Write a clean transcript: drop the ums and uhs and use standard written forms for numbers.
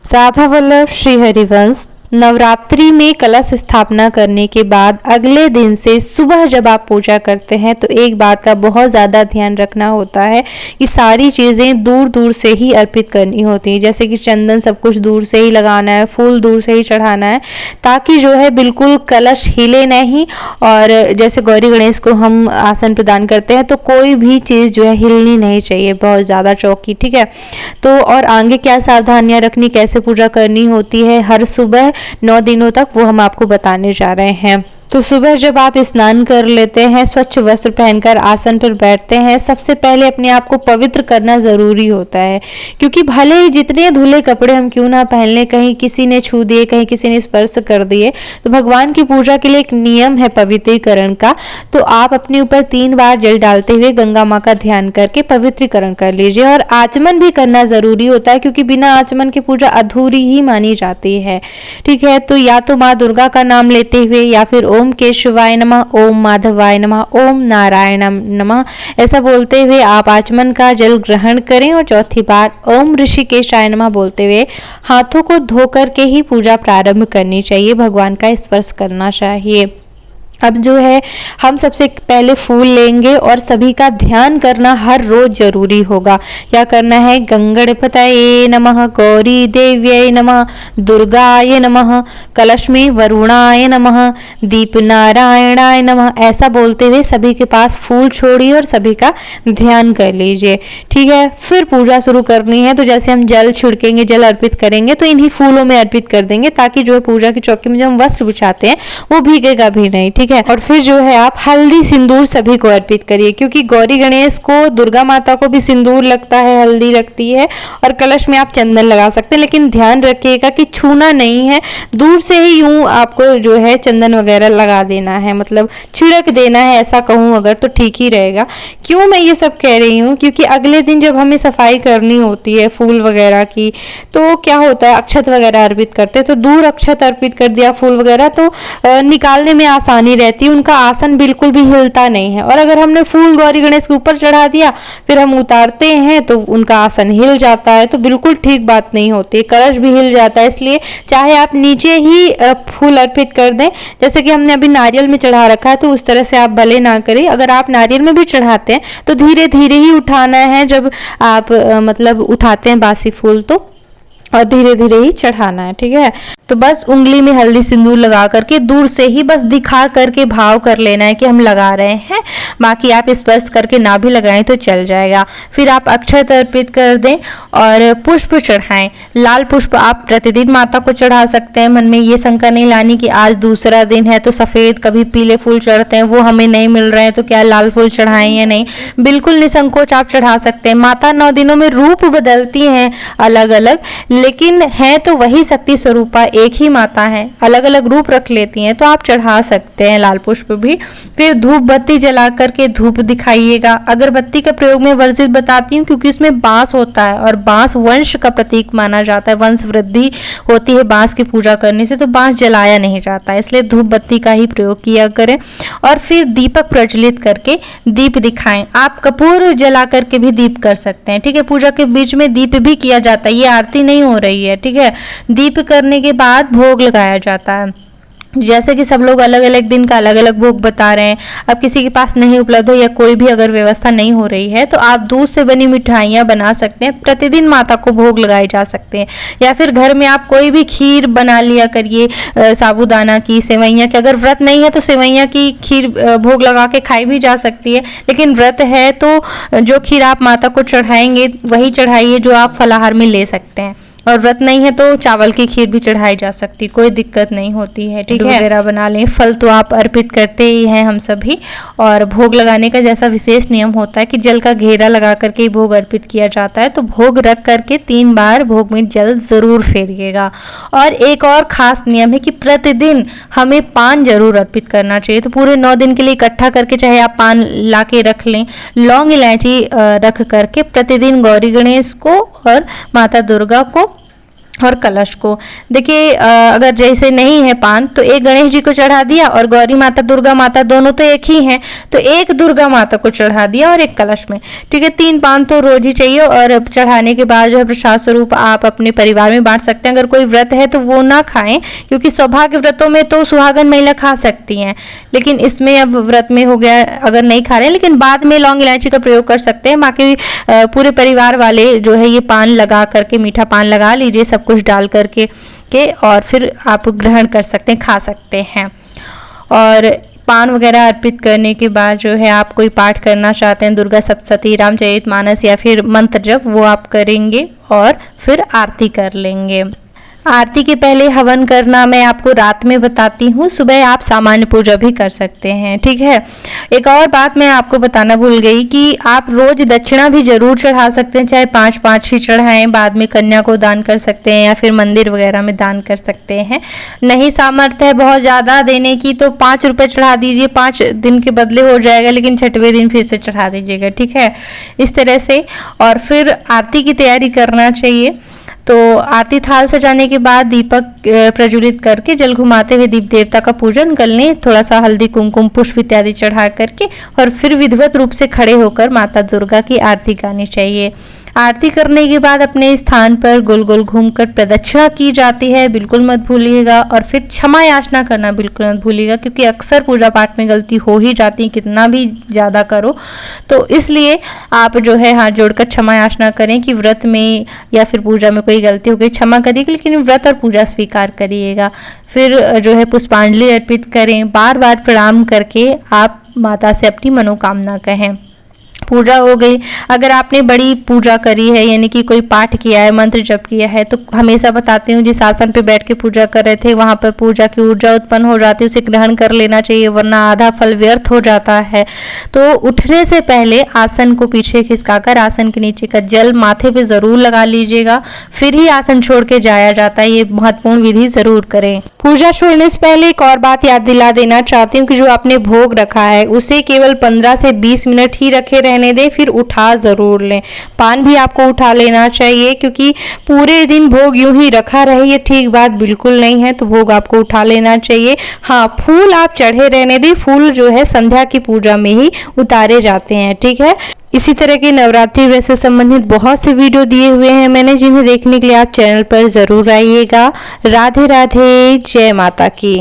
राधा वल्लभ श्री हरिवंश। नवरात्रि में कलश स्थापना करने के बाद अगले दिन से सुबह जब आप पूजा करते हैं तो एक बात का बहुत ज़्यादा ध्यान रखना होता है कि सारी चीज़ें दूर दूर से ही अर्पित करनी होती हैं। जैसे कि चंदन सब कुछ दूर से ही लगाना है, फूल दूर से ही चढ़ाना है, ताकि जो है बिल्कुल कलश हिले नहीं। और जैसे गौरी गणेश को हम आसन प्रदान करते हैं तो कोई भी चीज़ जो है हिलनी नहीं चाहिए, बहुत ज़्यादा चौकी, ठीक है। तो और आगे क्या सावधानियां रखनी, कैसे पूजा करनी होती है हर सुबह 9 दिनों तक, वो हम आपको बताने जा रहे हैं। तो सुबह जब आप स्नान कर लेते हैं, स्वच्छ वस्त्र पहनकर आसन पर बैठते हैं, सबसे पहले अपने आप को पवित्र करना ज़रूरी होता है। क्योंकि भले ही जितने धुले कपड़े हम क्यों ना पहन लें, कहीं किसी ने छू दिए, कहीं किसी ने स्पर्श कर दिए, तो भगवान की पूजा के लिए एक नियम है पवित्रीकरण का। तो आप अपने ऊपर 3 बार जल डालते हुए गंगा माँ का ध्यान करके पवित्रीकरण कर लीजिए। और आचमन भी करना ज़रूरी होता है, क्योंकि बिना आचमन की पूजा अधूरी ही मानी जाती है, ठीक है। तो या तो माँ दुर्गा का नाम लेते हुए, या फिर ओम केशवाय नमः, ओम माधवाय नमः, ओम नारायण नमः, ऐसा बोलते हुए आप आचमन का जल ग्रहण करें। और चौथी बार ओम ऋषिकेशाय नमः बोलते हुए हाथों को धो करके ही पूजा प्रारंभ करनी चाहिए, भगवान का स्पर्श करना चाहिए। अब जो है हम सबसे पहले फूल लेंगे और सभी का ध्यान करना हर रोज जरूरी होगा। क्या करना है, गंगणपतये नमः, गौरी देव्यै नमः, दुर्गाय नमः, कलश में वरुणाय नमः, दीप नारायणाय नमः, ऐसा बोलते हुए सभी के पास फूल छोड़िए और सभी का ध्यान कर लीजिए, ठीक है। फिर पूजा शुरू करनी है। तो जैसे हम जल छिड़केंगे, जल अर्पित करेंगे, तो इन्हीं फूलों में अर्पित कर देंगे, ताकि जो है पूजा की चौकी में जो हम वस्त्र बिछाते हैं वो भीगेगा भी नहीं, ठीक है। और फिर जो है आप हल्दी सिंदूर सभी को अर्पित करिए, क्योंकि गौरी गणेश को, दुर्गा माता को भी सिंदूर लगता है, हल्दी लगती है, और कलश में आप चंदन लगा सकते हैं। लेकिन ध्यान रखिएगा कि छूना नहीं है, दूर से ही यूं आपको जो है चंदन वगैरह लगा देना है, मतलब छिड़क देना है, ऐसा कहूँ अगर तो ठीक ही रहेगा। क्यों मैं ये सब कह रही हूँ, क्योंकि अगले दिन जब हमें सफाई करनी होती है फूल वगैरह की, तो क्या होता है, अक्षत वगैरह अर्पित करते हैं, तो दूर अक्षत अर्पित कर दिया, फूल वगैरह, तो निकालने में आसानी रहती है, उनका आसन बिल्कुल भी हिलता नहीं है। और अगर हमने फूल गौरी गणेश के ऊपर चढ़ा दिया, फिर हम उतारते हैं तो उनका आसन हिल जाता है, तो बिल्कुल ठीक बात नहीं होती, कलश भी हिल जाता है। इसलिए चाहे आप नीचे ही फूल अर्पित कर दें, जैसे कि हमने अभी नारियल में चढ़ा रखा है, तो उस तरह से आप भले ना करें। अगर आप नारियल में भी चढ़ाते हैं तो धीरे धीरे ही उठाना है, जब आप मतलब उठाते हैं बासी फूल, तो और धीरे धीरे ही चढ़ाना है, ठीक है। तो बस उंगली में हल्दी सिंदूर लगा करके दूर से ही बस दिखा करके भाव कर लेना है कि हम लगा रहे हैं, बाकी आप स्पर्श करके ना भी लगाएं तो चल जाएगा। फिर आप अक्षत अर्पित कर दें और पुष्प चढ़ाएं। लाल पुष्प आप प्रतिदिन माता को चढ़ा सकते हैं, मन में ये शंका नहीं लानी कि आज दूसरा दिन है तो सफ़ेद कभी पीले फूल चढ़ते हैं, वो हमें नहीं मिल रहे हैं तो क्या लाल फूल चढ़ाएं या नहीं, बिल्कुल निसंकोच आप चढ़ा सकते हैं। माता 9 दिनों में रूप बदलती हैं अलग अलग, लेकिन है तो वही शक्ति स्वरूपा, एक ही माता है, अलग अलग रूप रख लेती हैं, तो आप चढ़ा सकते हैं लाल पुष्प भी। फिर धूप बत्ती जला करके धूप दिखाइएगा। अगरबत्ती का प्रयोग में वर्जित बताती हूँ, क्योंकि उसमें बांस होता है और बांस वंश का प्रतीक माना जाता है, वंश वृद्धि होती है बांस की पूजा करने से, तो बांस जलाया नहीं जाता है, इसलिए धूप बत्ती का ही प्रयोग किया करें। और फिर दीपक प्रज्वलित करके दीप दिखाएं। आप कपूर जला करके भी दीप कर सकते हैं, ठीक है। पूजा के बीच में दीप भी किया जाता है, ये आरती नहीं हो रही है, ठीक है। दीप करने के बाद भोग लगाया जाता है। जैसे कि सब लोग अलग अलग दिन का अलग अलग भोग बता रहे हैं, अब किसी के पास नहीं उपलब्ध हो या कोई भी अगर व्यवस्था नहीं हो रही है, तो आप दूध से बनी मिठाइयाँ बना सकते हैं, प्रतिदिन माता को भोग लगाए जा सकते हैं। या फिर घर में आप कोई भी खीर बना लिया करिए, साबूदाना की, सेवैयाँ की। अगर व्रत नहीं है तो सेवैयाँ की खीर भोग लगा के खाई भी जा सकती है, लेकिन व्रत है तो जो खीर आप माता को चढ़ाएंगे वही चढ़ाइए जो आप फलाहार में ले सकते हैं। और व्रत नहीं है तो चावल की खीर भी चढ़ाई जा सकती, कोई दिक्कत नहीं होती है, ठीक है। वगैरह बना लें। फल तो आप अर्पित करते ही हैं हम सभी। और भोग लगाने का जैसा विशेष नियम होता है कि जल का घेरा लगा करके ही भोग अर्पित किया जाता है, तो भोग रख करके 3 बार भोग में जल जरूर फेरिएगा। और एक और खास नियम है कि प्रतिदिन हमें पान जरूर अर्पित करना चाहिए। तो पूरे 9 दिन के लिए इकट्ठा करके चाहे आप पान ला के रख लें, लौंग इलायची रख करके प्रतिदिन गौरी गणेश को और माता दुर्गा को और कलश को। देखिए अगर जैसे नहीं है पान तो एक गणेश जी को चढ़ा दिया और गौरी माता दुर्गा माता दोनों तो एक ही हैं, तो एक दुर्गा माता को चढ़ा दिया और एक कलश में। ठीक है, 3 पान तो रोज ही चाहिए। और चढ़ाने के बाद जो है प्रसाद स्वरूप आप अपने परिवार में बांट सकते हैं। अगर कोई व्रत है तो वो ना खाएं, क्योंकि सौभाग्य व्रतों में तो सुहागन महिला खा सकती हैं, लेकिन इसमें अब व्रत में हो गया अगर नहीं खा रहे हैं, लेकिन बाद में लौंग इलायची का प्रयोग कर सकते हैं। बाकी पूरे परिवार वाले जो है ये पान लगा करके, मीठा पान लगा लीजिए सब कुछ डाल करके और फिर आप ग्रहण कर सकते हैं, खा सकते हैं। और पान वगैरह अर्पित करने के बाद जो है आप कोई पाठ करना चाहते हैं, दुर्गा सप्तशती, रामचरितमानस या फिर मंत्र जप, वो आप करेंगे और फिर आरती कर लेंगे। आरती के पहले हवन करना मैं आपको रात में बताती हूँ, सुबह आप सामान्य पूजा भी कर सकते हैं। ठीक है, एक और बात मैं आपको बताना भूल गई कि आप रोज दक्षिणा भी जरूर चढ़ा सकते हैं, चाहे 5-5 ही चढ़ाएं, बाद में कन्या को दान कर सकते हैं या फिर मंदिर वगैरह में दान कर सकते हैं। नहीं सामर्थ्य है बहुत ज़्यादा देने की तो 5 रुपये चढ़ा दीजिए, 5 दिन के बदले हो जाएगा, लेकिन 6वें दिन फिर से चढ़ा दीजिएगा। ठीक है, इस तरह से। और फिर आरती की तैयारी करना चाहिए। तो आरती थाल सजाने के बाद दीपक प्रज्वलित करके जल घुमाते हुए दीप देवता का पूजन कर लें, थोड़ा सा हल्दी कुमकुम पुष्प इत्यादि चढ़ा करके, और फिर विधिवत रूप से खड़े होकर माता दुर्गा की आरती गानी चाहिए। आरती करने के बाद अपने स्थान पर गोल गोल घूमकर प्रदक्षिणा की जाती है, बिल्कुल मत भूलिएगा। और फिर क्षमा याचना करना बिल्कुल मत भूलिएगा, क्योंकि अक्सर पूजा पाठ में गलती हो ही जाती है, कितना भी ज़्यादा करो। तो इसलिए आप जो है हाथ जोड़कर क्षमा याचना करें कि व्रत में या फिर पूजा में कोई गलती हो गई, क्षमा करिएगा, लेकिन व्रत और पूजा स्वीकार करिएगा। फिर जो है पुष्पांजलि अर्पित करें, बार बार प्रणाम करके आप माता से अपनी मनोकामना कहें। पूजा हो गई। अगर आपने बड़ी पूजा करी है, यानी कि कोई पाठ किया है, मंत्र जप किया है, तो हमेशा बताती हूँ जिस आसन पे बैठ के पूजा कर रहे थे वहाँ पर पूजा की ऊर्जा उत्पन्न हो जाती है, उसे ग्रहण कर लेना चाहिए, वरना आधा फल व्यर्थ हो जाता है। तो उठने से पहले आसन को पीछे खिसकाकर आसन के नीचे का जल माथे पे जरूर लगा लीजिएगा, फिर ही आसन छोड़ के जाया जाता है। ये महत्वपूर्ण विधि जरूर करें। पूजा छोड़ने से पहले एक और बात याद दिला देना चाहती हूँ कि जो आपने भोग रखा है उसे केवल 15 से 20 मिनट ही रखे रहने दें, फिर उठा जरूर लें। पान भी आपको उठा लेना चाहिए, क्योंकि पूरे दिन भोग यूं ही रखा रहे ये ठीक बात बिल्कुल नहीं है, तो भोग आपको उठा लेना चाहिए। हाँ, फूल आप चढ़े रहने दें, फूल जो है संध्या की पूजा में ही उतारे जाते हैं। ठीक है, इसी तरह के नवरात्रि व्रत से संबंधित बहुत से वीडियो दिए हुए हैं मैंने, जिन्हें देखने के लिए आप चैनल पर जरूर आइएगा। राधे राधे, जय माता की।